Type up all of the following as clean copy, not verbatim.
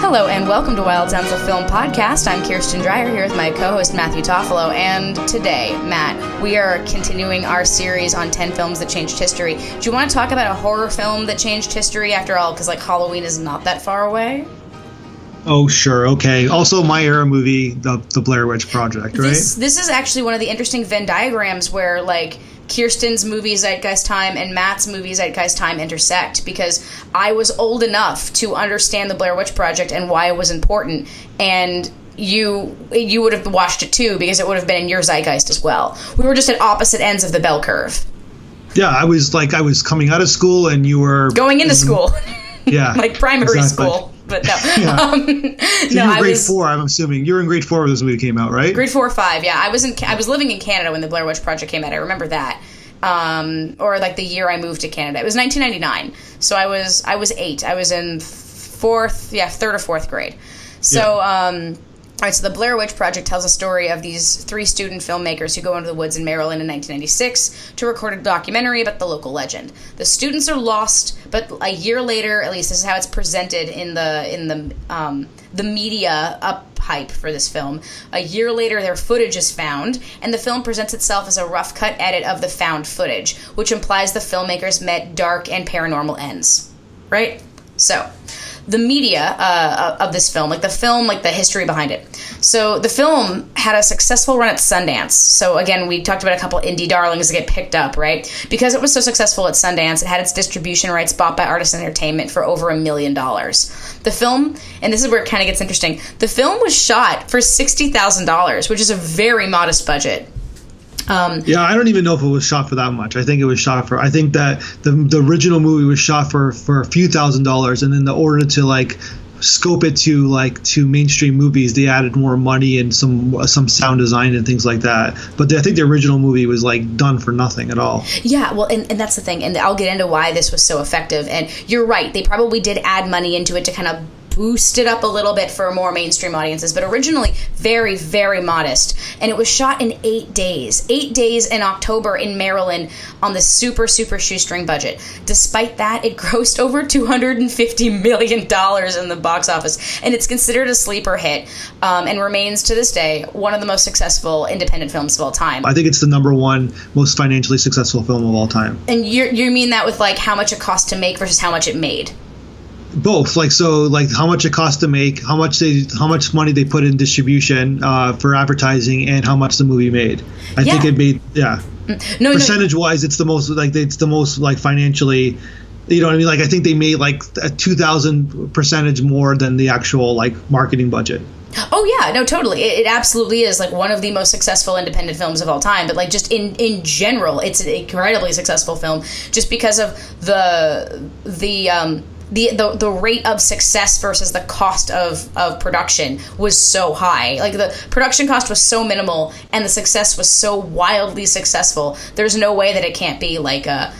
Hello and welcome to Wild Sounds of Film Podcast. I'm Kierston Dreyer here with my co-host Matthew Toffolo, and today, Matt, we are continuing our series on 10 films that changed history. Do you want to talk about a horror film that changed history after all, because Halloween is not that far away? Oh, sure. Okay. Also, my era movie, the BLAIR WITCH Project, right? This is actually one of the interesting Venn diagrams where, Kierston's movie Zeitgeist Time and Matt's movie Zeitgeist Time intersect, because I was old enough to understand the Blair Witch Project and why it was important, and you would have watched it too because it would have been in your zeitgeist as well. We were just at opposite ends of the bell curve. Yeah, I was coming out of school and you were going into school. Yeah. Primary school. But no. Yeah. So you were grade 4, I'm assuming. You were in grade 4 when this movie came out, right? Grade 4 or 5, yeah. I was living in Canada when the Blair Witch Project came out. I remember that. Or the year I moved to Canada. It was 1999. So I was 8. I was in 3rd or 4th grade. So, all right, so the Blair Witch Project tells a story of these 3 student filmmakers who go into the woods in Maryland in 1996 to record a documentary about the local legend. The students are lost, but a year later, at least this is how it's presented in the media hype for this film. A year later, their footage is found, and the film presents itself as a rough cut edit of the found footage, which implies the filmmakers met dark and paranormal ends. Right? So the media of this film, the history behind it. So the film had a successful run at Sundance. So again, we talked about a couple indie darlings that get picked up, right? Because it was so successful at Sundance, it had its distribution rights bought by Artists Entertainment for over $1 million. The film, and this is where it kind of gets interesting, the film was shot for $60,000, which is a very modest budget. Yeah, I don't even know if it was shot for that much. I think it was shot for, I think that the original movie was shot for a few $1,000s, and in the order to scope it to mainstream movies, they added more money and some sound design and things like that. But I think the original movie was done for nothing at all. Yeah, well, and that's the thing, and I'll get into why this was so effective. And you're right, they probably did add money into it to kind of boost it up a little bit for more mainstream audiences, but originally very, very modest. And it was shot in 8 days. 8 days in October in Maryland on the super, super shoestring budget. Despite that, it grossed over $250 million in the box office, and it's considered a sleeper hit, and remains to this day one of the most successful independent films of all time. I think it's the number 1 most financially successful film of all time. And you mean that with how much it cost to make versus how much it made? Both, how much it cost to make, how much money they put in distribution for advertising, and how much the movie made. I think it made percentage wise, it's the most financially, you know what I mean? I think they made a 2,000% more than the actual marketing budget. Oh yeah, no, totally. It absolutely is one of the most successful independent films of all time. But just in general, it's an incredibly successful film just because of the rate of success versus the cost of production was so high. The production cost was so minimal and the success was so wildly successful. There's no way that it can't be an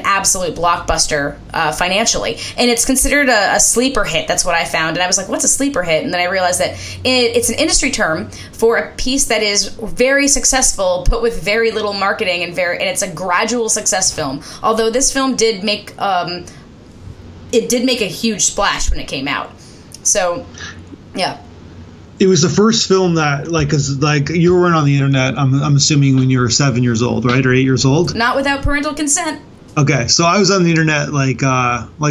absolute blockbuster financially. And it's considered a sleeper hit. That's what I found. And I was like, what's a sleeper hit? And then I realized that it's an industry term for a piece that is very successful, put with very little marketing, and it's a gradual success film. Although this film did make a huge splash when it came out. So, yeah. It was the first film that, because you weren't on the internet, I'm assuming, when you were 7 years old, right? Or 8 years old? Not without parental consent. Okay, so I was on the internet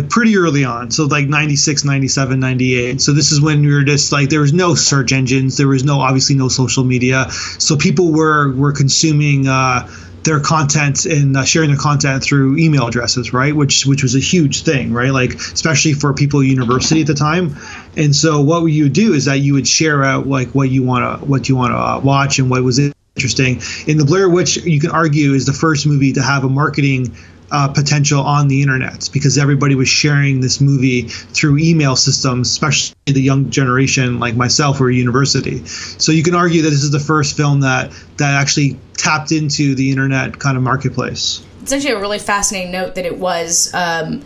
pretty early on, so 96, 97, 98. So this is when we were just there was no search engines, there was obviously no social media, so people were consuming their content and sharing their content through email addresses, right? Which was a huge thing, right? Especially for people at university at the time. And so what you would do is that you would share out what you want to watch and what was interesting. In the Blair Witch, you can argue, is the first movie to have a marketing potential on the internet, because everybody was sharing this movie through email systems, especially the young generation like myself who are at university. So you can argue that this is the first film that actually tapped into the internet kind of marketplace. It's actually a really fascinating note that it was kind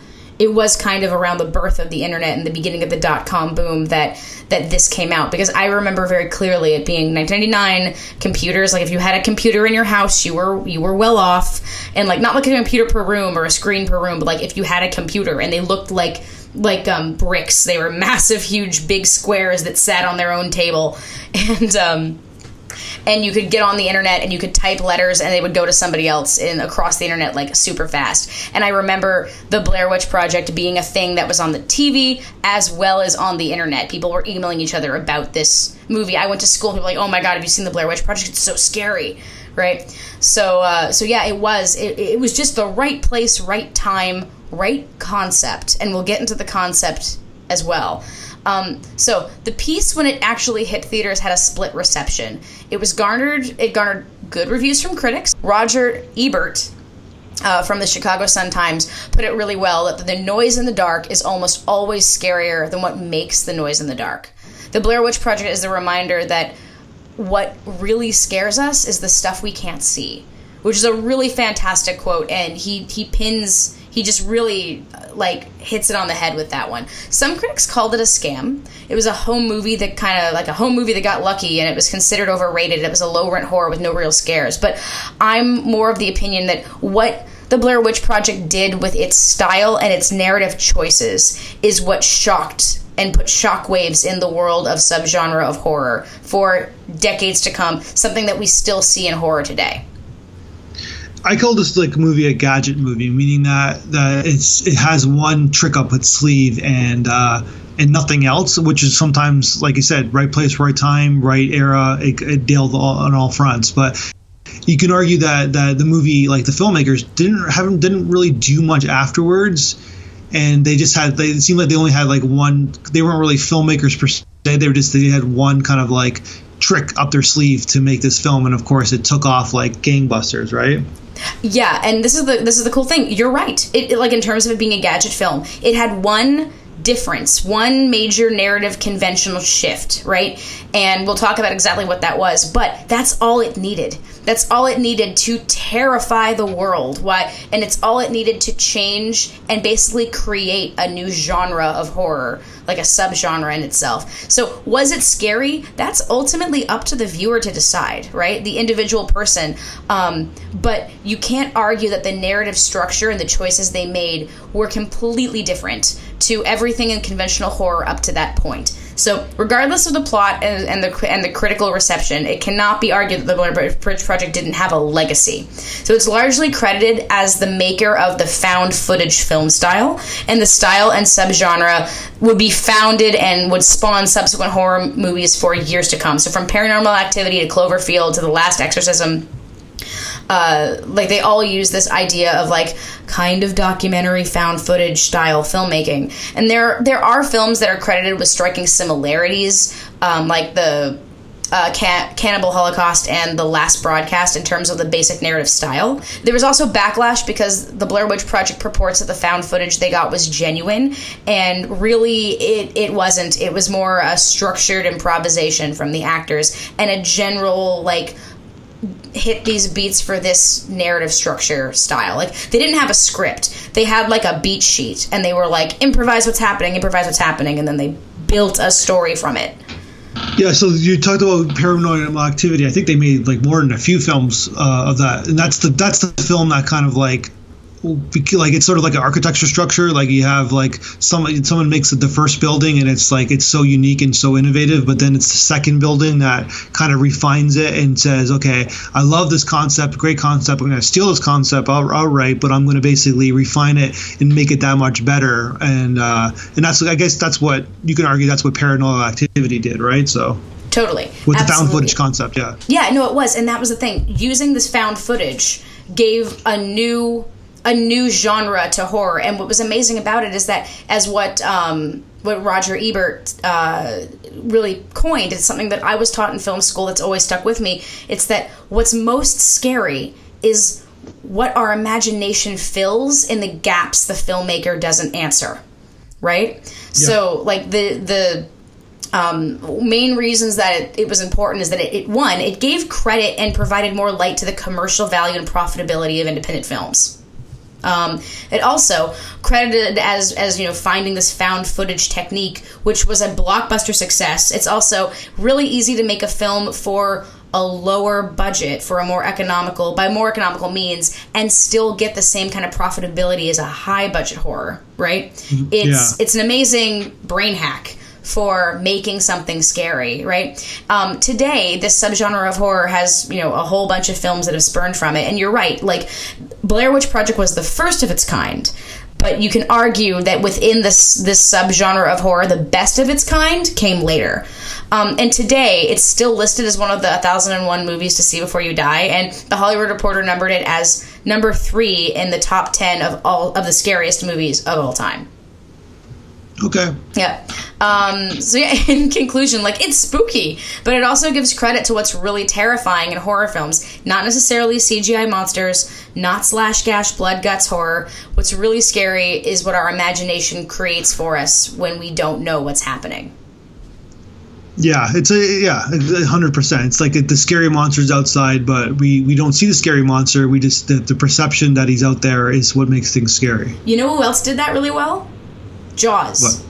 of around the birth of the internet and the beginning of the .com boom that this came out, because I remember very clearly it being 1999, computers, if you had a computer in your house, you were well off, and not a computer per room or a screen per room, but if you had a computer and they looked like bricks. They were massive, huge, big squares that sat on their own table, and you could get on the internet and you could type letters and they would go to somebody else across the internet like super fast. And I remember the Blair Witch Project being a thing that was on the TV as well as on the internet. People were emailing each other about this movie. I went to school, people were like, oh my God, have you seen the Blair Witch Project? It's so scary, right? So yeah, it was just the right place, right time, right concept. And we'll get into the concept as well. So the piece, when it actually hit theaters, had a split reception. It garnered good reviews from critics. Roger Ebert from the Chicago Sun-Times put it really well, that the noise in the dark is almost always scarier than what makes the noise in the dark. The Blair Witch Project is a reminder that what really scares us is the stuff we can't see, which is a really fantastic quote, and he just really hits it on the head with that one. Some critics called it a scam. It was a home movie that got lucky, and it was considered overrated. It was a low-rent horror with no real scares. But I'm more of the opinion that what the Blair Witch Project did with its style and its narrative choices is what shocked and put shockwaves in the world of subgenre of horror for decades to come, something that we still see in horror today. I call this movie a gadget movie, meaning that it has one trick up its sleeve and nothing else, which is sometimes, like you said, right place, right time, right era. It nailed on all fronts. But you can argue that the movie, like the filmmakers, didn't really do much afterwards, and it seemed like they only had one. They weren't really filmmakers per se. They had one kind of trick up their sleeve to make this film, and of course it took off like gangbusters, right? Yeah, and this is the cool thing. You're right. It in terms of it being a gadget film, it had one difference, one major narrative conventional shift, right? And we'll talk about exactly what that was, but that's all it needed. That's all it needed to terrify the world. And it's all it needed to change and basically create a new genre of horror, like a subgenre in itself. So was it scary? That's ultimately up to the viewer to decide, right? The individual person. But you can't argue that the narrative structure and the choices they made were completely different to everything in conventional horror up to that point. So regardless of the plot and the critical reception, it cannot be argued that the Blair Witch Project didn't have a legacy. So it's largely credited as the maker of the found footage film style, and the style and subgenre would be founded and would spawn subsequent horror movies for years to come. So from Paranormal Activity to Cloverfield to The Last Exorcism, they all use this idea of kind of documentary found footage style filmmaking. And there are films that are credited with striking similarities, like the Cannibal Holocaust and The Last Broadcast in terms of the basic narrative style. There was also backlash because the Blair Witch Project purports that the found footage they got was genuine, and really it wasn't. It was more a structured improvisation from the actors and a general hit these beats for this narrative structure style. They didn't have a script. They had a beat sheet, and they were improvise what's happening, and then they built a story from it. Yeah, so you talked about Paranormal Activity. I think they made more than a few films of that, and that's the film that kind of it's sort of like an architecture structure. You have someone makes the first building, and it's it's so unique and so innovative, but then it's the second building that kind of refines it and says, okay, I love this concept, great concept, I'm going to steal this concept, all right, but I'm going to basically refine it and make it that much better. And that's, I guess that's what you can argue, that's what Paranormal Activity did, right? So totally, with absolutely. The found footage concept. Yeah, no, it was, and that was the thing. Using this found footage gave a new genre to horror. And what was amazing about it is that, as what Roger Ebert really coined, it's something that I was taught in film school that's always stuck with me. It's that what's most scary is what our imagination fills in the gaps the filmmaker doesn't answer, right? Yeah. So the main reasons that it was important is that it gave credit and provided more light to the commercial value and profitability of independent films. It also credited as finding this found footage technique, which was a blockbuster success. It's also really easy to make a film for a lower budget for by more economical means and still get the same kind of profitability as a high budget horror, right? It's an amazing brain hack for making something scary, right? Today, this subgenre of horror has, a whole bunch of films that have spurned from it. And you're right, like, Blair Witch Project was the first of its kind. But you can argue that within this subgenre of horror, the best of its kind came later. And today, it's still listed as one of the 1001 movies to see before you die. And The Hollywood Reporter numbered it as number 3 in the top 10 of all of the scariest movies of all time. Okay. Yeah. So yeah, in conclusion, like, it's spooky, but it also gives credit to what's really terrifying in horror films. Not necessarily CGI monsters, not slash gash blood guts horror. What's really scary is what our imagination creates for us when we don't know what's happening. Yeah, 100%. It's like the scary monster's outside, but we don't see the scary monster. We just the perception that he's out there is what makes things scary. You know who else did that really well? Jaws. What?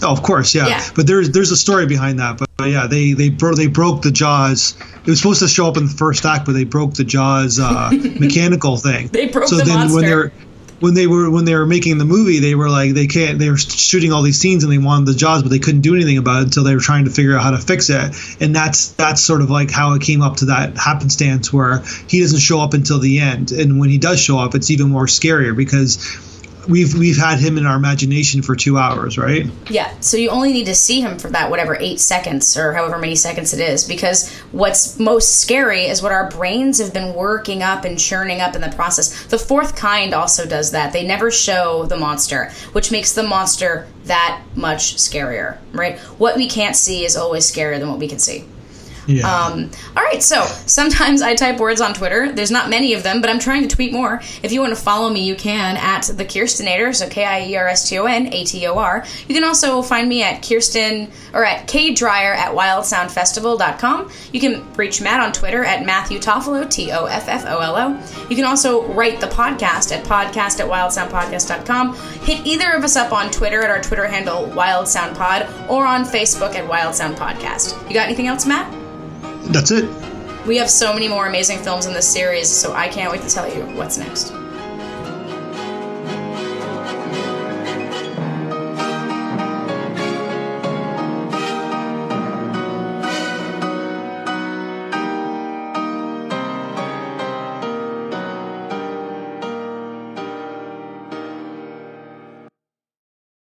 Oh, of course, yeah. But there's a story behind that. But yeah, they broke the Jaws. It was supposed to show up in the first act, but they broke the Jaws mechanical thing. They broke the monster. When they were making the movie, they were like they were shooting all these scenes and they wanted the Jaws, but they couldn't do anything about it until they were trying to figure out how to fix it. And that's sort of like how it came up to that happenstance where he doesn't show up until the end, and when he does show up, it's even more scarier because we've had him in our imagination for 2 hours, right? Yeah, so you only need to see him for that 8 seconds or however many seconds it is, because what's most scary is what our brains have been working up and churning up in the process. The Fourth Kind also does that. They never show the monster, which makes the monster that much scarier, right? What we can't see is always scarier than what we can see. Yeah. All right, so sometimes I type words on Twitter. There's not many of them, but I'm trying to tweet more. If you want to follow me, you can at the Kierstonator, so KIERSTONATOR. You can also find me at Kierston or at kdryer@wildsoundfestival.com. You can reach Matt on Twitter at Matthew Toffolo, TOFFOLO. You can also write the podcast at podcast@wildsoundpodcast.com. Hit either of us up on Twitter at our Twitter handle WildSoundPod or on Facebook at Wild Sound Podcast. You got anything else, Matt? That's it. We have so many more amazing films in this series, so I can't wait to tell you what's next.